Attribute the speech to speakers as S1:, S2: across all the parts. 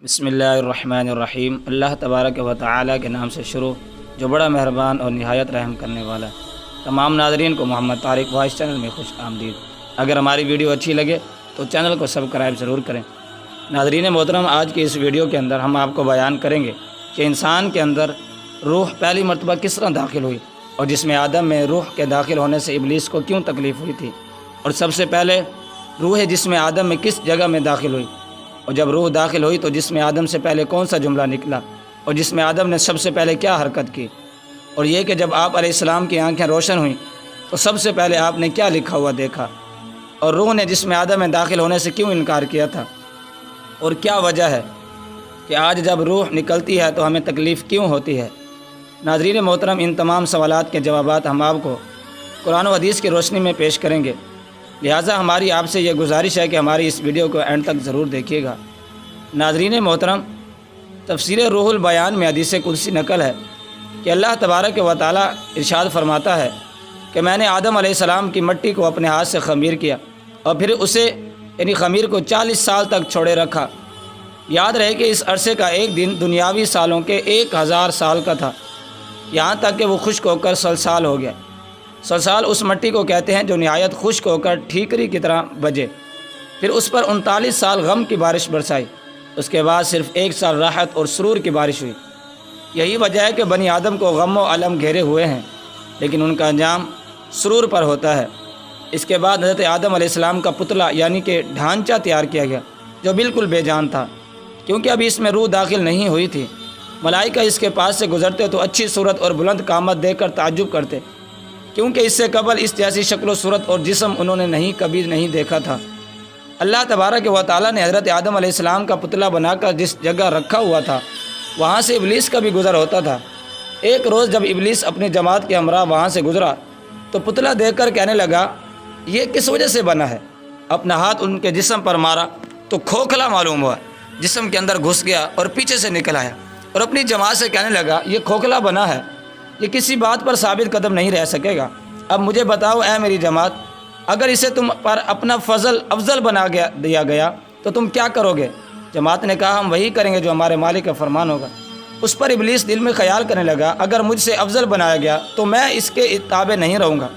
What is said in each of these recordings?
S1: بسم اللہ الرحمن الرحیم۔ اللہ تبارک و تعالی کے نام سے شروع جو بڑا مہربان اور نہایت رحم کرنے والا۔ تمام ناظرین کو محمد طارق وائس چینل میں خوش آمدید۔ اگر ہماری ویڈیو اچھی لگے تو چینل کو سبسکرائب ضرور کریں۔ ناظرین محترم، آج کی اس ویڈیو کے اندر ہم آپ کو بیان کریں گے کہ انسان کے اندر روح پہلی مرتبہ کس طرح داخل ہوئی، اور جسم آدم میں روح کے داخل ہونے سے ابلیس کو کیوں تکلیف ہوئی تھی، اور سب سے پہلے روح جسم آدم میں کس جگہ میں داخل ہوئی، اور جب روح داخل ہوئی تو جسم آدم سے پہلے کون سا جملہ نکلا، اور جسم آدم نے سب سے پہلے کیا حرکت کی، اور یہ کہ جب آپ علیہ السلام کی آنکھیں روشن ہوئیں تو سب سے پہلے آپ نے کیا لکھا ہوا دیکھا، اور روح نے جسم آدم میں داخل ہونے سے کیوں انکار کیا تھا، اور کیا وجہ ہے کہ آج جب روح نکلتی ہے تو ہمیں تکلیف کیوں ہوتی ہے۔ ناظرین محترم، ان تمام سوالات کے جوابات ہم آپ کو قرآن و حدیث کی روشنی میں پیش کریں گے، لہٰذا ہماری آپ سے یہ گزارش ہے کہ ہماری اس ویڈیو کو اینڈ تک ضرور دیکھیے گا۔ ناظرین محترم، تفسیر روح البیان میں حدیث قدسی نقل ہے کہ اللہ تبارک و تعالی ارشاد فرماتا ہے کہ میں نے آدم علیہ السلام کی مٹی کو اپنے ہاتھ سے خمیر کیا اور پھر اسے یعنی خمیر کو 40 سال تک چھوڑے رکھا۔ یاد رہے کہ اس عرصے کا ایک دن دنیاوی سالوں کے 1000 سال کا تھا، یہاں تک کہ وہ خشک ہو کر سلسال ہو گیا۔ سلسال اس مٹی کو کہتے ہیں جو نہایت خشک ہو کر ٹھیکری کی طرح بجے۔ پھر اس پر 39 سال غم کی بارش برسائی، اس کے بعد صرف 1 سال راحت اور سرور کی بارش ہوئی۔ یہی وجہ ہے کہ بنی آدم کو غم و الم گھیرے ہوئے ہیں، لیکن ان کا انجام سرور پر ہوتا ہے۔ اس کے بعد حضرت آدم علیہ السلام کا پتلا یعنی کہ ڈھانچہ تیار کیا گیا جو بالکل بے جان تھا، کیونکہ ابھی اس میں روح داخل نہیں ہوئی تھی۔ ملائکہ اس کے پاس سے گزرتے تو اچھی صورت اور بلند قامت دیکھ کر تعجب کرتے، کیونکہ اس سے قبل اس جیسی شکل و صورت اور جسم انہوں نے کبھی نہیں دیکھا تھا۔ اللہ تبارک و تعالیٰ نے حضرت آدم علیہ السلام کا پتلا بنا کر جس جگہ رکھا ہوا تھا وہاں سے ابلیس کا بھی گزر ہوتا تھا۔ ایک روز جب ابلیس اپنی جماعت کے ہمراہ وہاں سے گزرا تو پتلا دیکھ کر کہنے لگا، یہ کس وجہ سے بنا ہے؟ اپنا ہاتھ ان کے جسم پر مارا تو کھوکھلا معلوم ہوا، جسم کے اندر گھس گیا اور پیچھے سے نکل آیا، اور اپنی جماعت سے کہنے لگا، یہ کھوکھلا بنا ہے، یہ کسی بات پر ثابت قدم نہیں رہ سکے گا۔ اب مجھے بتاؤ اے میری جماعت، اگر اسے تم پر اپنا فضل افضل بنا دیا گیا تو تم کیا کرو گے؟ جماعت نے کہا، ہم وہی کریں گے جو ہمارے مالک کا فرمان ہوگا۔ اس پر ابلیس دل میں خیال کرنے لگا، اگر مجھ سے افضل بنایا گیا تو میں اس کے تابع نہیں رہوں گا،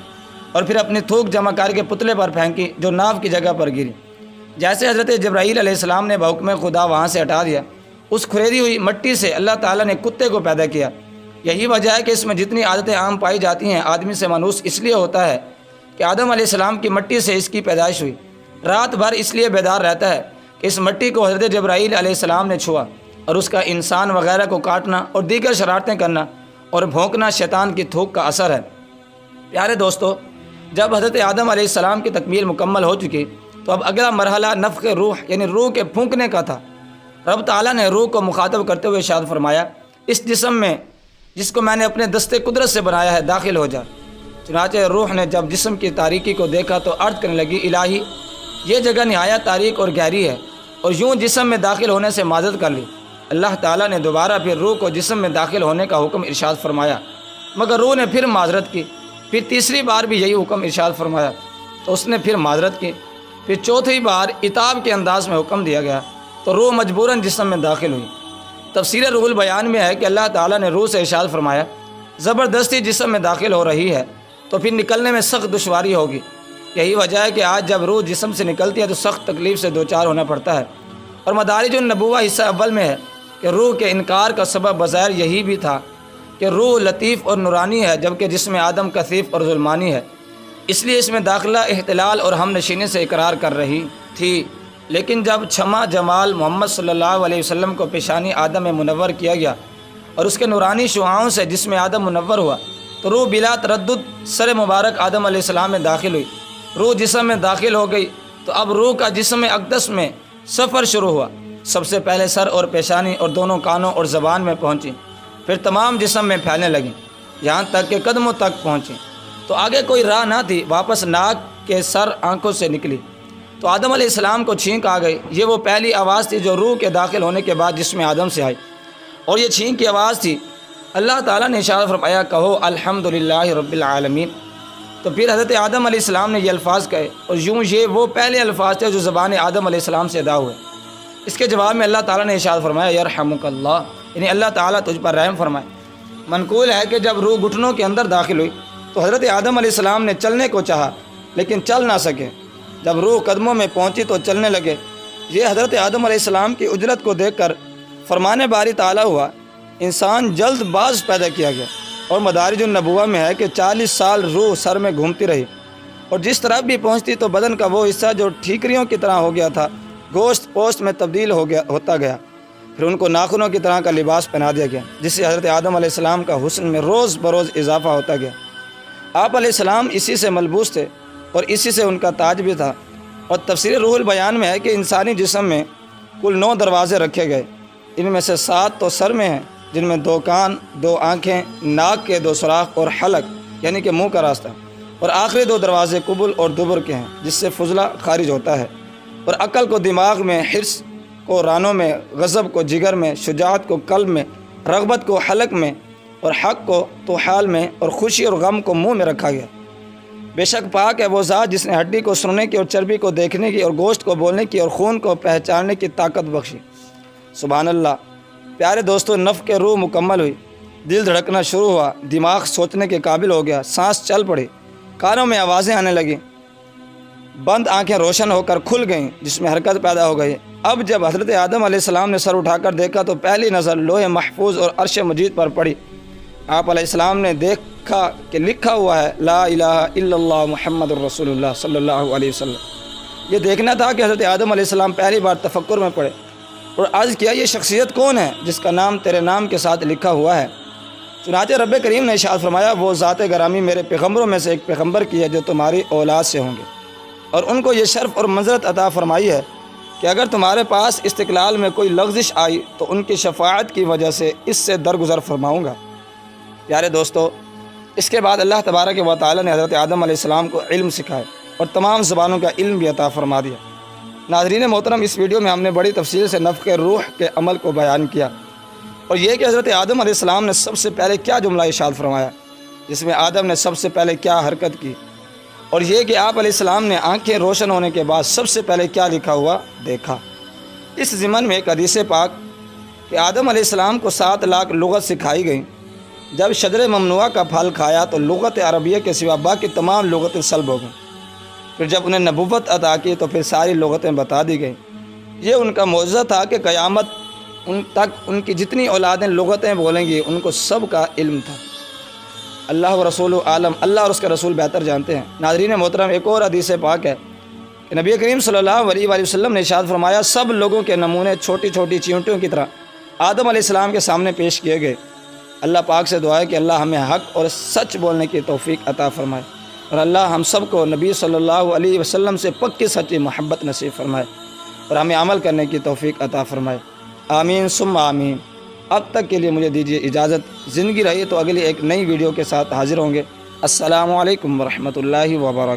S1: اور پھر اپنی تھوک جمع کر کے پتلے پر پھینکی جو ناف کی جگہ پر گری۔ جیسے حضرت جبرائیل علیہ السلام نے بحکم خدا وہاں سے ہٹا دیا، اس کھریدی ہوئی مٹی سے اللہ تعالیٰ نے کتے کو پیدا کیا۔ یہی وجہ ہے کہ اس میں جتنی عادتیں عام پائی جاتی ہیں آدمی سے مانوس اس لیے ہوتا ہے کہ آدم علیہ السلام کی مٹی سے اس کی پیدائش ہوئی۔ رات بھر اس لیے بیدار رہتا ہے کہ اس مٹی کو حضرت جبرائیل علیہ السلام نے چھوا، اور اس کا انسان وغیرہ کو کاٹنا اور دیگر شرارتیں کرنا اور بھونکنا شیطان کی تھوک کا اثر ہے۔ پیارے دوستو، جب حضرت آدم علیہ السلام کی تکمیل مکمل ہو چکی تو اب اگلا مرحلہ نفخ روح یعنی روح کے پھونکنے کا تھا۔ رب تعالیٰ نے روح کو مخاطب کرتے ہوئے ارشاد فرمایا، اس جسم میں جس کو میں نے اپنے دستے قدرت سے بنایا ہے داخل ہو جا۔ چنانچہ روح نے جب جسم کی تاریکی کو دیکھا تو عرض کرنے لگی، الہی یہ جگہ نہایت تاریک اور گہری ہے، اور یوں جسم میں داخل ہونے سے معذرت کر لی۔ اللہ تعالیٰ نے دوبارہ پھر روح کو جسم میں داخل ہونے کا حکم ارشاد فرمایا، مگر روح نے پھر معذرت کی۔ پھر تیسری بار بھی یہی حکم ارشاد فرمایا تو اس نے پھر معذرت کی۔ پھر چوتھی بار عتاب کے انداز میں حکم دیا گیا تو روح مجبوراً جسم میں داخل ہوئی۔ تفسیر روح البیان میں ہے کہ اللہ تعالیٰ نے روح سے ارشاد فرمایا، زبردستی جسم میں داخل ہو رہی ہے تو پھر نکلنے میں سخت دشواری ہوگی۔ یہی وجہ ہے کہ آج جب روح جسم سے نکلتی ہے تو سخت تکلیف سے دوچار ہونا پڑتا ہے۔ اور مدارج النبوہ حصہ اول میں ہے کہ روح کے انکار کا سبب بظاہر یہی بھی تھا کہ روح لطیف اور نورانی ہے، جبکہ جسم آدم کثیف اور ظلمانی ہے، اس لیے اس میں داخلہ احتلال اور ہم نشینی سے اقرار کر رہی تھی۔ لیکن جب چھما جمال محمد صلی اللہ علیہ وسلم کو پیشانی آدم میں منور کیا گیا اور اس کے نورانی شعاعوں سے جسم آدم منور ہوا تو روح بلا تردد سر مبارک آدم علیہ السلام میں داخل ہوئی۔ روح جسم میں داخل ہو گئی تو اب روح کا جسم اقدس میں سفر شروع ہوا۔ سب سے پہلے سر اور پیشانی اور دونوں کانوں اور زبان میں پہنچی، پھر تمام جسم میں پھیلنے لگیں یہاں تک کہ قدموں تک پہنچی۔ تو آگے کوئی راہ نہ تھی، واپس ناک کے سر آنکھوں سے نکلی تو آدم علیہ السلام کو چھینک آ گئی۔ یہ وہ پہلی آواز تھی جو روح کے داخل ہونے کے بعد جسم آدم سے آئی، اور یہ چھینک کی آواز تھی۔ اللہ تعالیٰ نے ارشاد فرمایا، کہو الحمدللہ رب العالمین۔ تو پھر حضرت آدم علیہ السلام نے یہ الفاظ کہے، اور یوں یہ وہ پہلے الفاظ تھے جو زبان آدم علیہ السلام سے ادا ہوئے۔ اس کے جواب میں اللہ تعالیٰ نے ارشاد فرمایا یرحمک اللہ، یعنی اللہ تعالیٰ تجھ پر رحم فرمائے۔ منقول ہے کہ جب روح گھٹنوں کے اندر داخل ہوئی تو حضرت آدم علیہ السلام نے چلنے کو چاہا لیکن چل نہ سکے۔ جب روح قدموں میں پہنچی تو چلنے لگے۔ یہ حضرت آدم علیہ السلام کی اجرت کو دیکھ کر فرمان باری تعالیٰ ہوا، انسان جلد باز پیدا کیا گیا۔ اور مدارج النبوہ میں ہے کہ 40 سال روح سر میں گھومتی رہی، اور جس طرف بھی پہنچتی تو بدن کا وہ حصہ جو ٹھیکریوں کی طرح ہو گیا تھا گوشت پوست میں تبدیل ہوتا گیا۔ پھر ان کو ناخنوں کی طرح کا لباس پہنا دیا گیا، جس سے حضرت آدم علیہ السلام کا حسن میں روز بروز اضافہ ہوتا گیا۔ آپ علیہ السلام اسی سے ملبوس تھے اور اسی سے ان کا تاج بھی تھا۔ اور تفسیر روح البیان میں ہے کہ انسانی جسم میں کل 9 دروازے رکھے گئے، ان میں سے 7 تو سر میں ہیں، جن میں 2 کان، 2 آنکھیں، ناک کے 2 سوراخ اور حلق یعنی کہ منہ کا راستہ، اور آخری 2 دروازے قبل اور دبر کے ہیں، جس سے فضلہ خارج ہوتا ہے۔ اور عقل کو دماغ میں، حرص کو رانوں میں، غضب کو جگر میں، شجاعت کو قلب میں، رغبت کو حلق میں، اور حق کو توحال میں، اور خوشی اور غم کو منہ میں رکھا گیا۔ بے شک پاک ہے وہ ذات جس نے ہڈی کو سننے کی اور چربی کو دیکھنے کی اور گوشت کو بولنے کی اور خون کو پہچاننے کی طاقت بخشی۔ سبحان اللہ۔ پیارے دوستو، نفخ کے روح مکمل ہوئی، دل دھڑکنا شروع ہوا، دماغ سوچنے کے قابل ہو گیا، سانس چل پڑی، کانوں میں آوازیں آنے لگیں، بند آنکھیں روشن ہو کر کھل گئیں جس میں حرکت پیدا ہو گئی۔ اب جب حضرت آدم علیہ السلام نے سر اٹھا کر دیکھا تو پہلی نظر لوح محفوظ اور عرش مجید پر پڑی۔ آپ علیہ السلام نے دیکھا کہ لکھا ہوا ہے لا الہ الا اللہ محمد الرسول اللہ صلی اللہ علیہ وسلم۔ یہ دیکھنا تھا کہ حضرت آدم علیہ السلام پہلی بار تفکر میں پڑے اور عرض کیا یہ شخصیت کون ہے جس کا نام تیرے نام کے ساتھ لکھا ہوا ہے؟ چنانچہ رب کریم نے ارشاد فرمایا وہ ذات گرامی میرے پیغمبروں میں سے ایک پیغمبر کی ہے جو تمہاری اولاد سے ہوں گے، اور ان کو یہ شرف اور منزلت عطا فرمائی ہے کہ اگر تمہارے پاس استقلال میں کوئی لغزش آئی تو ان کی شفاعت کی وجہ سے اس سے درگزر فرماؤں گا۔ پیارے دوستو، اس کے بعد اللہ تبارک و تعالی نے حضرت آدم علیہ السلام کو علم سکھائے اور تمام زبانوں کا علم بھی عطا فرما دیا۔ ناظرین محترم، اس ویڈیو میں ہم نے بڑی تفصیل سے نفخ روح کے عمل کو بیان کیا، اور یہ کہ حضرت آدم علیہ السلام نے سب سے پہلے کیا جملہ ارشاد فرمایا، جس میں آدم نے سب سے پہلے کیا حرکت کی، اور یہ کہ آپ علیہ السلام نے آنکھیں روشن ہونے کے بعد سب سے پہلے کیا لکھا ہوا دیکھا۔ اس ضمن میں ایک حدیث پاک کہ آدم علیہ السلام کو 7 لاکھ لغت سکھائی گئیں۔ جب شجر ممنوعہ کا پھل کھایا تو لغت عربیہ کے سوا باقی تمام لغتیں سلب ہو گئیں۔ پھر جب انہیں نبوت عطا کی تو پھر ساری لغتیں بتا دی گئیں۔ یہ ان کا معجزہ تھا کہ قیامت تک ان کی جتنی اولادیں لغتیں بولیں گی ان کو سب کا علم تھا۔ اللہ و رسول عالم، اللہ اور اس کے رسول بہتر جانتے ہیں۔ ناظرین محترم، ایک اور حدیث پاک ہے کہ نبی کریم صلی اللہ علیہ وآلہ وسلم نے ارشاد فرمایا سب لوگوں کے نمونے چھوٹی چھوٹی چیونٹیوں کی طرح آدم علیہ السلام کے سامنے پیش کیے گئے۔ اللہ پاک سے دعا ہے کہ اللہ ہمیں حق اور سچ بولنے کی توفیق عطا فرمائے، اور اللہ ہم سب کو نبی صلی اللہ علیہ وسلم سے پکی سچی محبت نصیب فرمائے اور ہمیں عمل کرنے کی توفیق عطا فرمائے۔ آمین ثم آمین۔ اب تک کے لیے مجھے دیجیے اجازت، زندگی رہی تو اگلی ایک نئی ویڈیو کے ساتھ حاضر ہوں گے۔ السلام علیکم ورحمۃ اللہ وبرکاتہ۔